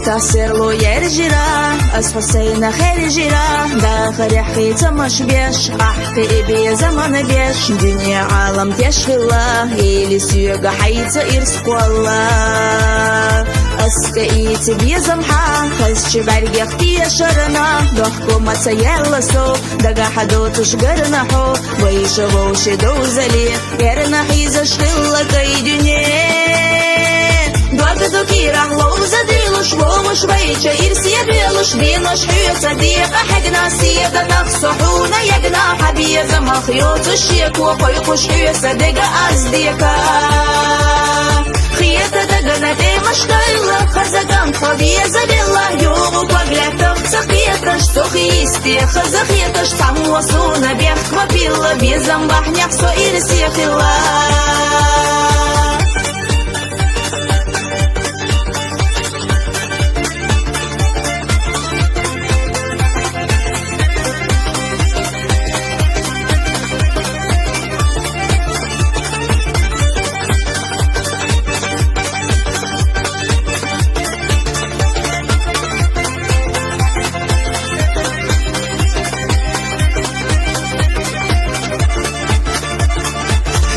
تصير له يرجرا أس حسين خرجرا داخل حيت مش بيش أحكي بي زمان بيش دنيا عالم تشغلا إلي سيوغا حيت إرسق والله أسكيت بي زمحا خلش برقي اختي شرنا دحكو ما تيلسو دقا حدو تشقرنا حو ويشغو شدو زلي يرنا حيز شغلا كي دنيا Двадцать кирах лоуза дилуш вомуш вейча ирсия белуш винош хюца дика хагна сида нахсухуна ягна хабиеза махьюту щеку койкуш хюца дега аздика Хиета дагана тема штайла хазаган хабиеза бела югу поглядов цахиеташ сухисти хазахиеташ самуасуна бех квапила безам бахнях со ирсия хила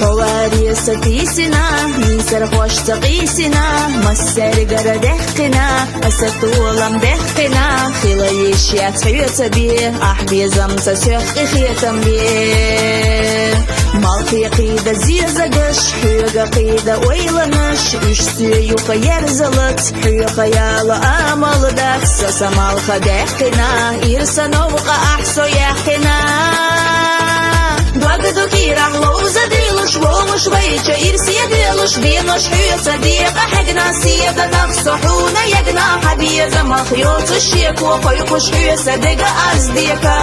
حواريس تيسنا نيسر خوش تقيسنا مسر قردحقنا أستولم دحقنا خلايش يتحيط بيه أحبي زمت سيخي خيتم بيه مالخي قيدة زيزقش حيوغا قيدة ويلنش إش سيوخ يرزلت حيوخ يالا أمل داك سسا مالخ دحقنا إرسا نوغ أحسو يحقنا Двадцать кирах лоуза дилуш вомуш вейча ирсия белуш винош хюца дика хагна сида нахсухуна ягна хабиеза махьюту щеку койкуш хюца дега аздика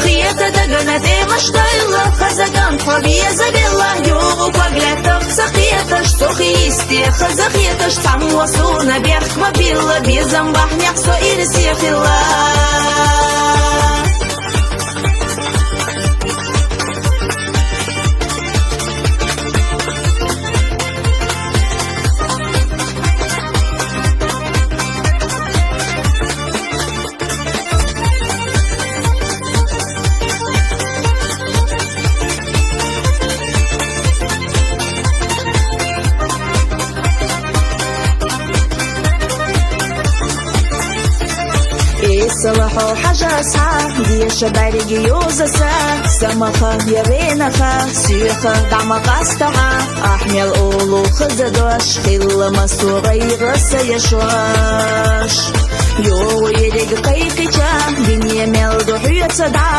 Хиета дагана тема штайла хазаган хабиеза бела югу поглядов цахиеташ сухисти хазахиеташ самуасуна бех квапила безам бахнях со ирсия хила صلحوا حاجة صعب ديش بارجي يوزسا سمخة يبينخة سيخة دعم قاستها أحمل أولو خزدوش خل مسوغي غسا يشوش يو يريق قيقجا دنيا ملدو حيوة دا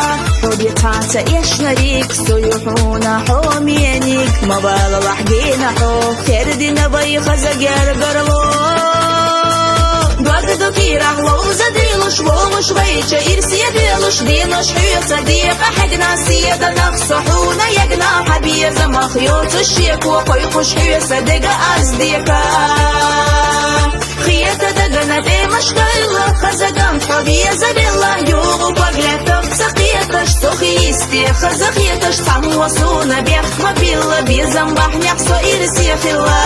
حبي تاتا يشنريك سيوحونا حومينيك مبالا لحقينا حو خيردنا بي خزاقير قرلو Двадцать кирах лоуза дилуш вомуш вейча ирсия белуш винош хюца дика хагна сида нахсухуна ягна хабиеза махьюту щеку койкуш хюца дега аздика Хиета дагана тема штайла хазаган хабиеза бела югу поглядов цахиеташ сухисти хазахиеташ самуасуна бех квапила безам бахнях со ирсия хила